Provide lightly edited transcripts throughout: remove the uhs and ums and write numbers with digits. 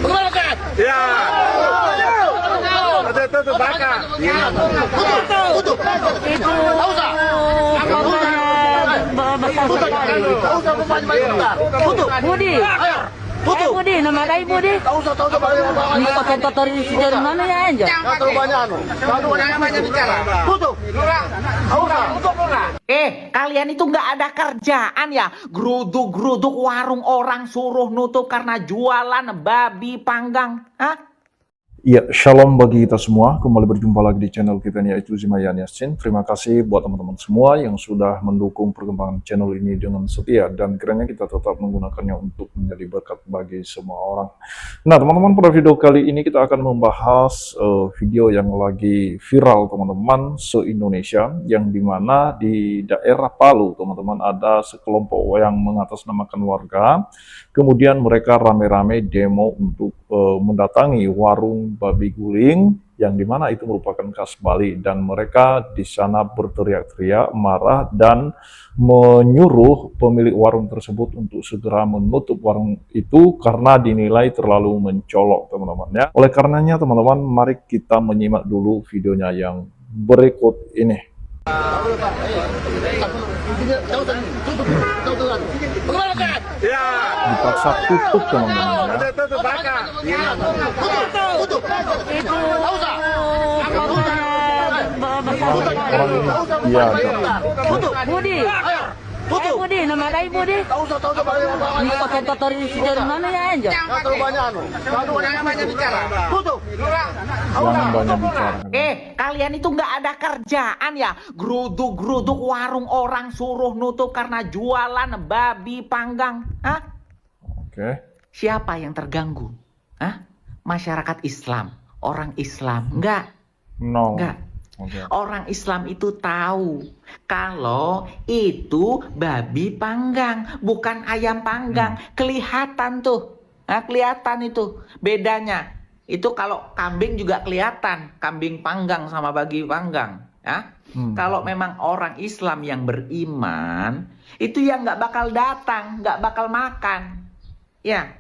Bagaimana kan? Ya. Tutup bakar. Tutup. Tahu tak? Tutup. Budi. Tutup. Budi, nama lain Budi. Tahu tak? Ini konsentrator dari mana ya Anja? Terlalu banyak banyak bicara. Tutup. Tahu tak? Kalian itu nggak ada kerjaan ya? Geruduk-geruduk warung orang suruh nutup karena jualan babi panggang. Hah? Ya, shalom bagi kita semua. Kembali berjumpa lagi di channel kita ini, yaitu Zimayan Yasin. Terima kasih buat teman-teman semua yang sudah mendukung perkembangan channel ini dengan setia. Dan kiranya kita tetap menggunakannya untuk menjadi berkat bagi semua orang. Nah, teman-teman, pada video kali ini kita akan membahas video yang lagi viral, teman-teman, se-Indonesia. Yang dimana di daerah Palu, teman-teman, ada sekelompok yang mengatasnamakan warga. Kemudian mereka rame-rame demo untuk mendatangi warung babi guling yang dimana itu merupakan khas Bali, dan mereka di sana berteriak-teriak marah dan menyuruh pemilik warung tersebut untuk segera menutup warung itu karena dinilai terlalu mencolok, teman-teman ya. Oleh karenanya, teman-teman, mari kita menyimak dulu videonya yang berikut ini. Bagaimana kan? Ya. Dipaksa tutup, teman-teman ya. Tutup bakar. Tutup. Tahu tak? Orang ini iya, Tutup. Budi. Tutup. Budi, nama lain Budi. Tahu tak? Ini konsentrator dari mana ya Anja? Terlalu banyak bicara. Tutup. jangan banyak bicara. Kalian itu nggak ada kerjaan ya? Geruduk-geruduk warung orang suruh nutup karena jualan babi panggang. Hah? Oke. Siapa yang terganggu? Hah? Masyarakat Islam, orang Islam. Enggak. No. Enggak. Oke. Orang Islam itu tahu kalau itu babi panggang, bukan ayam panggang. Kelihatan tuh. Nah, kelihatan itu bedanya. Itu kalau kambing juga kelihatan, kambing panggang sama babi panggang. Ya? Kalau memang orang Islam yang beriman, itu yang nggak bakal datang, nggak bakal makan. Ya,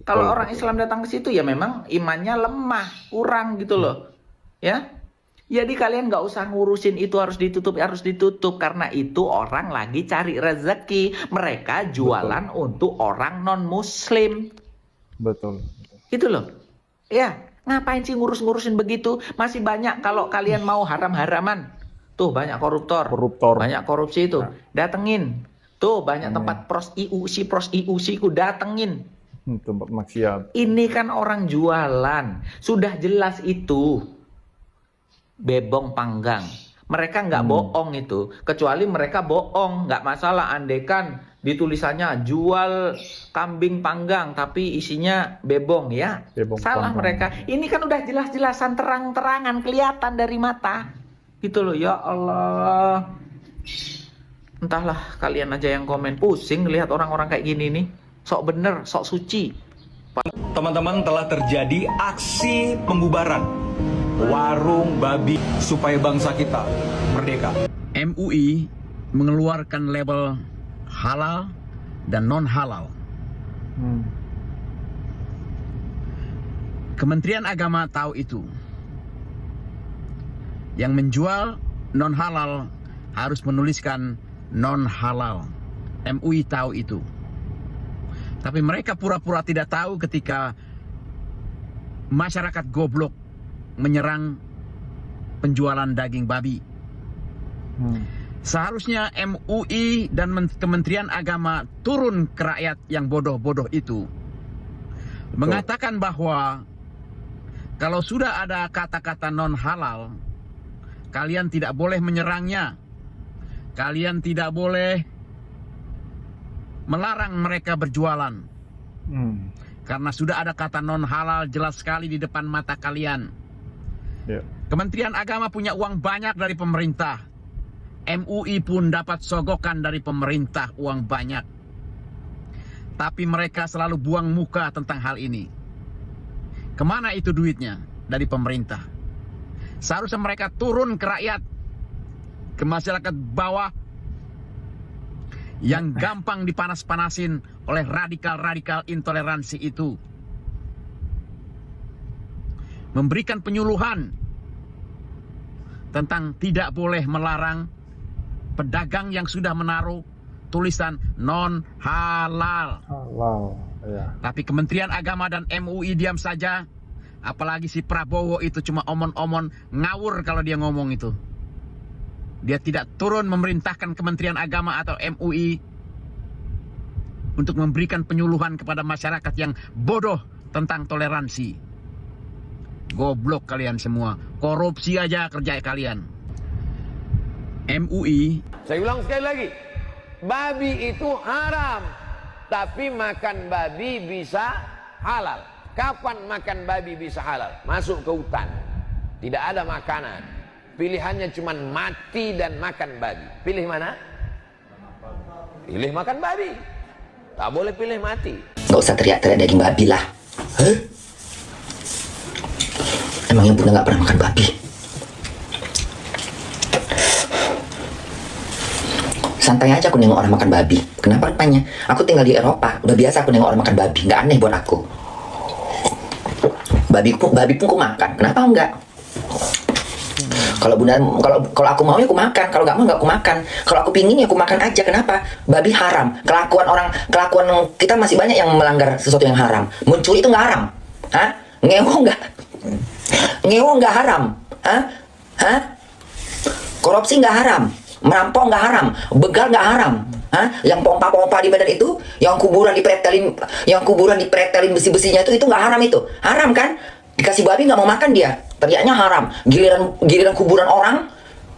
kalau orang Islam datang ke situ ya memang imannya lemah, kurang gitu loh. Ya. Jadi kalian nggak usah ngurusin itu harus ditutup karena itu orang lagi cari rezeki. Mereka jualan untuk orang non Muslim. Betul. Gitu loh. Ya, ngapain sih ngurus-ngurusin begitu? Masih banyak kalau kalian mau haram-haraman. Tuh banyak koruptor. Banyak korupsi itu. Datengin. Tuh banyak tempat prostitusi ku datengin. Tempat maksiat. Ini kan orang jualan. Sudah jelas itu. Bebong panggang. Mereka nggak bohong itu. Kecuali mereka bohong. Nggak masalah andekan ditulisannya jual kambing panggang tapi isinya bebong ya. Salah mereka. Ini kan udah jelas-jelasan terang-terangan kelihatan dari mata. Gitu loh, ya Allah. Entahlah kalian aja yang komen, pusing lihat orang-orang kayak gini nih. Sok bener, sok suci. Teman-teman, telah terjadi aksi pembubaran warung babi supaya bangsa kita merdeka. MUI mengeluarkan label halal dan non halal. Kementerian Agama tahu itu. Yang menjual non halal harus menuliskan non halal. MUI tahu itu. Tapi mereka pura-pura tidak tahu ketika masyarakat goblok menyerang penjualan daging babi. Seharusnya MUI dan Kementerian Agama turun ke rakyat yang bodoh-bodoh itu. Mengatakan bahwa kalau sudah ada kata-kata non halal, kalian tidak boleh menyerangnya. Kalian tidak boleh melarang mereka berjualan. Karena sudah ada kata non halal jelas sekali di depan mata kalian. Kementerian Agama punya uang banyak dari pemerintah. MUI pun dapat sogokan dari pemerintah uang banyak. Tapi mereka selalu buang muka tentang hal ini. Kemana itu duitnya? Dari pemerintah. Seharusnya mereka turun ke rakyat, ke masyarakat bawah yang gampang dipanas-panasin oleh radikal-radikal intoleransi itu. Memberikan penyuluhan tentang tidak boleh melarang pedagang yang sudah menaruh tulisan non halal. Halal, ya. Tapi Kementerian Agama dan MUI diam saja. Apalagi si Prabowo itu cuma omon-omon, ngawur kalau dia ngomong itu. Dia tidak turun memerintahkan Kementerian Agama atau MUI untuk memberikan penyuluhan kepada masyarakat yang bodoh tentang toleransi. Goblok kalian semua. Korupsi aja kerja kalian. MUI. Saya ulang sekali lagi. Babi itu haram. Tapi makan babi bisa halal. Kapan makan babi bisa halal? Masuk ke hutan. Tidak ada makanan. Pilihannya cuma mati dan makan babi. Pilih mana? Pilih makan babi. Tak boleh pilih mati. Gak usah teriak-teriak daging babi lah. Hah? Emangnya Bunda gak pernah makan babi? Santai aja aku nengok orang makan babi. Kenapa rupanya? Aku tinggal di Eropa. Udah biasa aku nengok orang makan babi. Gak aneh buat aku. Babi pun aku makan. Kenapa enggak? Kalau Bunda, kalau aku mau ya aku makan. Kalau nggak mau nggak aku makan. Kalau aku pingin ya aku makan aja. Kenapa? Babi haram. Kelakuan kita masih banyak yang melanggar sesuatu yang haram. Mencuri itu nggak haram. Hah? Ngewo nggak haram. Hah? Korupsi nggak haram. Merampok nggak haram. Begal nggak haram. Hah? Yang pompa-pompa di Medan itu, yang kuburan dipretelin besi-besinya itu nggak haram itu. Haram kan? Dikasih babi nggak mau makan dia, teriaknya haram. Giliran kuburan orang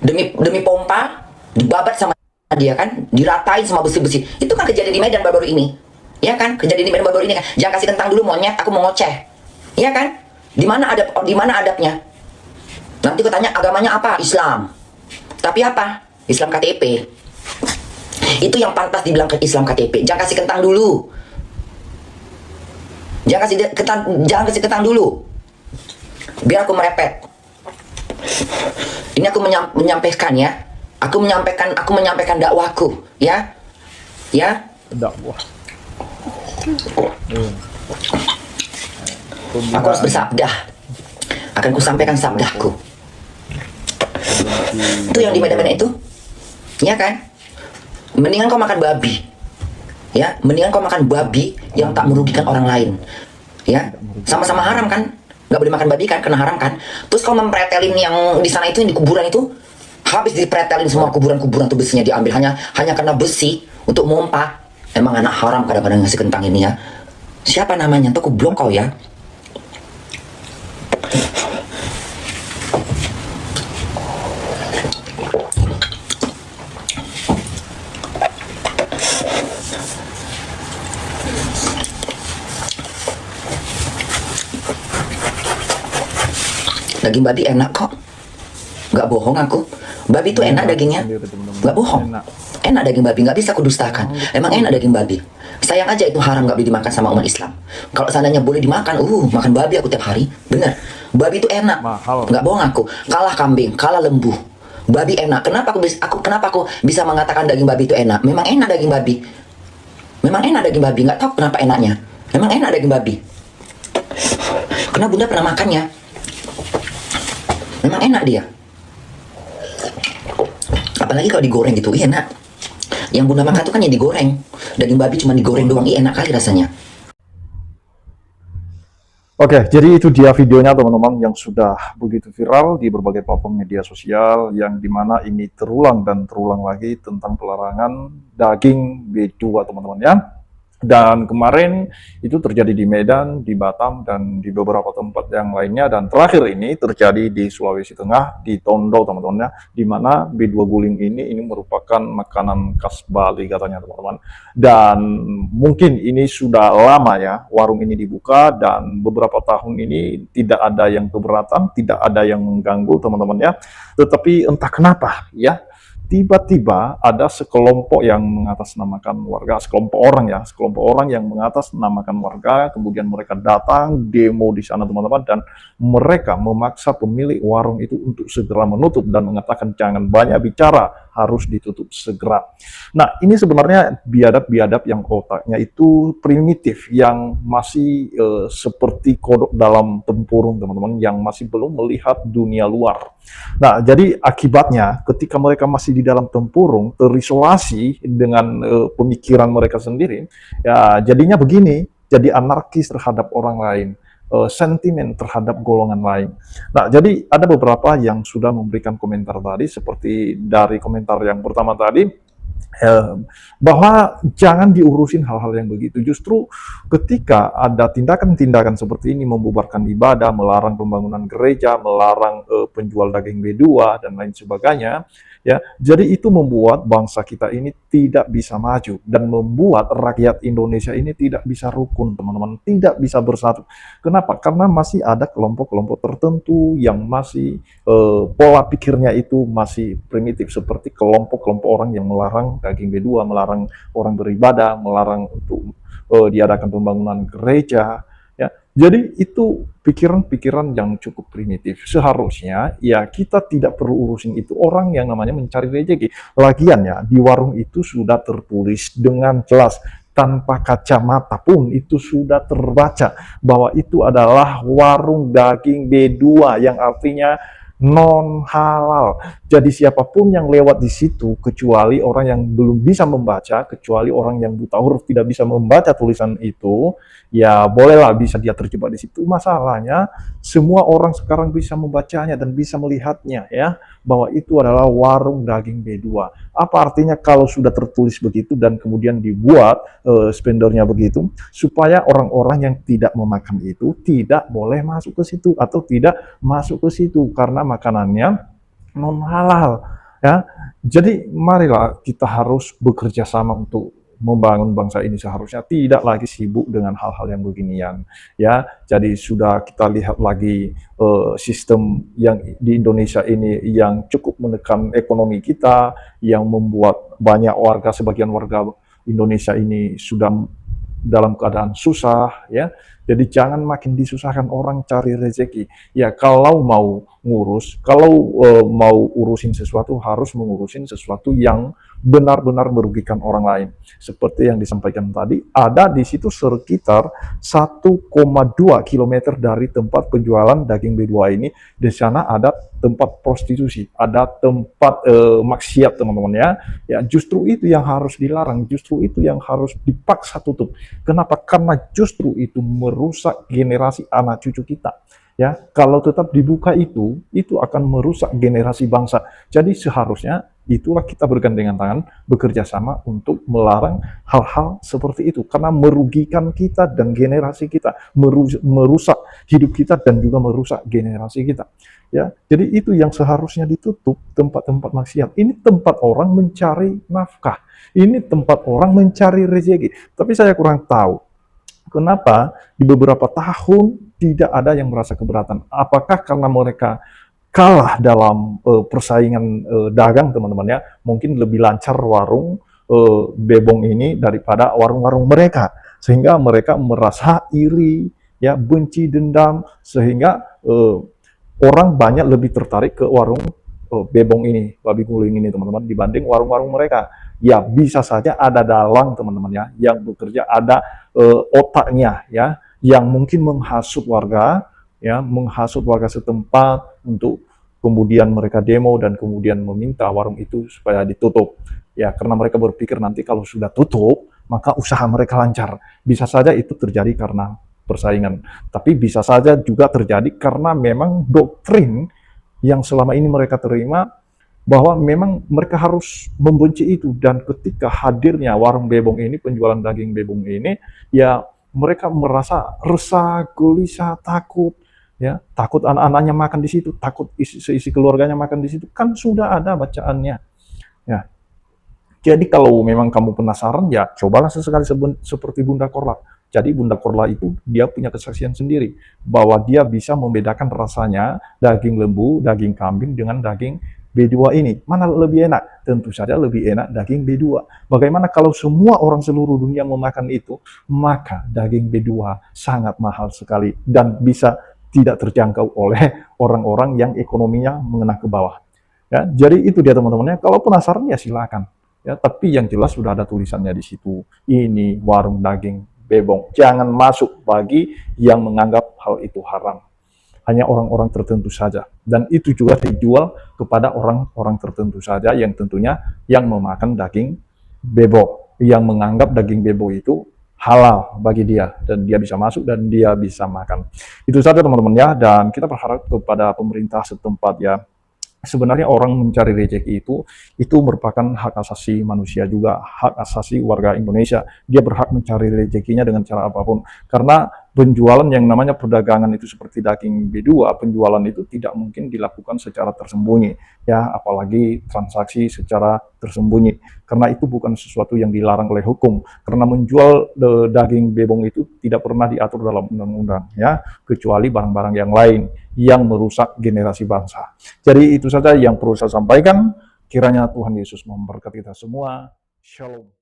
demi pompa dibabat sama dia kan, diratain sama besi-besi. Itu kan kejadian di Medan baru-baru ini, ya kan? Kejadian di Medan baru-baru ini kan. Jangan kasih kentang dulu monyet, aku mau ngoceh, ya kan? Di mana adabnya? Nanti aku tanya agamanya apa? Islam. Tapi apa? Islam KTP. Itu yang pantas dibilang ke Islam KTP. Jangan kasih kentang dulu. Jangan kasih kentang dulu. Biar aku merepet. Ini aku menyampaikan ya. Aku menyampaikan dakwaku, ya. Ya. Dakwah. Aku harus bersabda. Akan kusampaikan sabdaku. Itu yang di Medan itu. Ya kan? Mendingan kau makan babi. Ya, mendingan kau makan babi yang tak merugikan orang lain. Ya, sama-sama haram kan? Gak boleh makan babi kan, kena haram kan? Terus kau mempretelin yang di sana itu, yang di kuburan itu, habis dipretelin semua kuburan-kuburan tuh besinya diambil hanya karena besi untuk mompa. Emang anak haram kadang-kadang ngasih kentang ini ya. Siapa namanya? Tuh aku blok kau ya. Daging babi enak kok. Gak bohong aku. Babi itu enak dagingnya. Gak bohong. Enak daging babi, gak bisa aku dustakan. Emang enak daging babi. Sayang aja itu haram, gak boleh dimakan sama umat Islam. Kalau seandainya boleh dimakan, makan babi aku tiap hari. Bener. Babi itu enak. Gak bohong aku. Kalah kambing, kalah lembu. Babi enak. Kenapa aku bisa mengatakan daging babi itu enak? Memang enak daging babi. Memang enak daging babi. Gak tahu kenapa enaknya. Memang enak daging babi. Karena Bunda pernah makannya. Memang enak dia. Apalagi kalau digoreng gitu, enak. Yang Bunda makan itu kan yang digoreng. Daging babi cuma digoreng doang, enak kali rasanya. Oke, jadi itu dia videonya teman-teman yang sudah begitu viral di berbagai platform media sosial, yang dimana ini terulang dan terulang lagi tentang pelarangan daging B2 teman-teman ya. Dan kemarin itu terjadi di Medan, di Batam, dan di beberapa tempat yang lainnya. Dan terakhir ini terjadi di Sulawesi Tengah, di Tondo teman-teman ya, di mana B2 guling ini merupakan makanan khas Bali katanya teman-teman. Dan mungkin ini sudah lama ya warung ini dibuka, dan beberapa tahun ini tidak ada yang keberatan, tidak ada yang mengganggu teman-teman ya. Tetapi entah kenapa ya, tiba-tiba ada sekelompok yang mengatasnamakan warga, sekelompok orang yang mengatasnamakan warga, kemudian mereka datang demo di sana teman-teman, dan mereka memaksa pemilik warung itu untuk segera menutup dan mengatakan jangan banyak bicara, harus ditutup segera. Nah, ini sebenarnya biadab-biadab yang otaknya itu primitif, yang masih seperti kodok dalam tempurung teman-teman, yang masih belum melihat dunia luar. Nah, jadi akibatnya ketika mereka masih di dalam tempurung, terisolasi dengan pemikiran mereka sendiri, ya jadinya begini, jadi anarkis terhadap orang lain, sentimen terhadap golongan lain. Nah, jadi ada beberapa yang sudah memberikan komentar tadi, seperti dari komentar yang pertama tadi, bahwa jangan diurusin hal-hal yang begitu. Justru ketika ada tindakan-tindakan seperti ini, membubarkan ibadah, melarang pembangunan gereja, melarang penjual daging B2 dan lain sebagainya, ya, jadi itu membuat bangsa kita ini tidak bisa maju dan membuat rakyat Indonesia ini tidak bisa rukun, teman-teman, tidak bisa bersatu. Kenapa? Karena masih ada kelompok-kelompok tertentu yang masih pola pikirnya itu masih primitif, seperti kelompok-kelompok orang yang melarang daging B2, melarang orang beribadah, melarang untuk diadakan pembangunan gereja, ya. Jadi itu pikiran-pikiran yang cukup primitif. Seharusnya ya kita tidak perlu urusin itu, orang yang namanya mencari rezeki. Lagian ya, di warung itu sudah tertulis dengan jelas, tanpa kacamata pun itu sudah terbaca bahwa itu adalah warung daging B2, yang artinya non halal. Jadi siapapun yang lewat di situ, kecuali orang yang belum bisa membaca, kecuali orang yang buta huruf tidak bisa membaca tulisan itu, ya bolehlah bisa dia terjebak di situ. Masalahnya semua orang sekarang bisa membacanya dan bisa melihatnya, ya, bahwa itu adalah warung daging B2. Apa artinya kalau sudah tertulis begitu dan kemudian dibuat spendernya begitu, supaya orang-orang yang tidak memakan itu tidak boleh masuk ke situ atau tidak masuk ke situ karena makanannya non halal, ya. Jadi marilah kita harus bekerja sama untuk membangun bangsa ini. Seharusnya tidak lagi sibuk dengan hal-hal yang beginian, ya. Jadi sudah kita lihat lagi sistem yang di Indonesia ini yang cukup menekan ekonomi kita, yang membuat banyak warga, sebagian warga Indonesia ini sudah dalam keadaan susah, ya. Jadi jangan makin disusahkan orang cari rezeki. Ya kalau mau ngurus, kalau mau urusin sesuatu, harus mengurusin sesuatu yang benar-benar merugikan orang lain. Seperti yang disampaikan tadi, ada di situ sekitar 1,2 km dari tempat penjualan daging B2 ini. Di sana ada tempat prostitusi, ada tempat maksiat, teman-teman, ya. Ya justru itu yang harus dilarang, justru itu yang harus dipaksa tutup. Kenapa? Karena justru itu merusak generasi anak cucu kita. Ya, kalau tetap dibuka itu akan merusak generasi bangsa. Jadi seharusnya itulah kita bergandengan tangan, bekerja sama untuk melarang hal-hal seperti itu, karena merugikan kita dan generasi kita, merusak hidup kita dan juga merusak generasi kita. Ya, jadi itu yang seharusnya ditutup, tempat-tempat maksiat. Ini tempat orang mencari nafkah, ini tempat orang mencari rezeki. Tapi saya kurang tahu kenapa di beberapa tahun tidak ada yang merasa keberatan. Apakah karena mereka kalah dalam persaingan dagang, teman-teman, ya? Mungkin lebih lancar warung Bebong ini daripada warung-warung mereka, sehingga mereka merasa iri, ya, benci, dendam, sehingga orang banyak lebih tertarik ke warung Bebong ini, babi guling ini, teman-teman, dibanding warung-warung mereka. Ya bisa saja ada dalang, teman-teman, ya, yang bekerja, ada otaknya, ya, yang mungkin menghasut warga, ya, menghasut warga setempat untuk kemudian mereka demo dan kemudian meminta warung itu supaya ditutup. Ya, karena mereka berpikir nanti kalau sudah tutup, maka usaha mereka lancar. Bisa saja itu terjadi karena persaingan, tapi bisa saja juga terjadi karena memang doktrin yang selama ini mereka terima, bahwa memang mereka harus membenci itu. Dan ketika hadirnya warung Bebong ini, penjualan daging Bebong ini, ya mereka merasa resah, gelisah, takut, ya, takut anak-anaknya makan di situ, takut seisi keluarganya makan di situ, kan sudah ada bacaannya, ya. Jadi kalau memang kamu penasaran, ya cobalah sesekali seperti Bunda Korla. Jadi Bunda Korla itu dia punya kesaksian sendiri bahwa dia bisa membedakan rasanya daging lembu, daging kambing dengan daging B2 ini. Mana lebih enak? Tentu saja lebih enak daging B2. Bagaimana kalau semua orang seluruh dunia memakan itu? Maka daging B2 sangat mahal sekali dan bisa tidak terjangkau oleh orang-orang yang ekonominya mengenai ke bawah. Ya, jadi itu dia teman-temannya. Kalau penasaran ya silakan. Ya, tapi yang jelas sudah ada tulisannya di situ. Ini warung daging bebong. Jangan masuk bagi yang menganggap hal itu haram. Hanya orang-orang tertentu saja. Dan itu juga dijual kepada orang-orang tertentu saja yang tentunya yang memakan daging bebo. Yang menganggap daging bebo itu halal bagi dia. Dan dia bisa masuk dan dia bisa makan. Itu saja teman-teman ya. Dan kita berharap kepada pemerintah setempat ya. Sebenarnya orang mencari rezeki itu merupakan hak asasi manusia juga, hak asasi warga Indonesia. Dia berhak mencari rezekinya dengan cara apapun. Karena penjualan yang namanya perdagangan itu seperti daging B2, penjualan itu tidak mungkin dilakukan secara tersembunyi. Ya, apalagi transaksi secara tersembunyi. Karena itu bukan sesuatu yang dilarang oleh hukum. Karena menjual daging bebong itu tidak pernah diatur dalam undang-undang, ya, kecuali barang-barang yang lain yang merusak generasi bangsa. Jadi itu saja yang perlu saya sampaikan. Kiranya Tuhan Yesus memberkati kita semua. Shalom.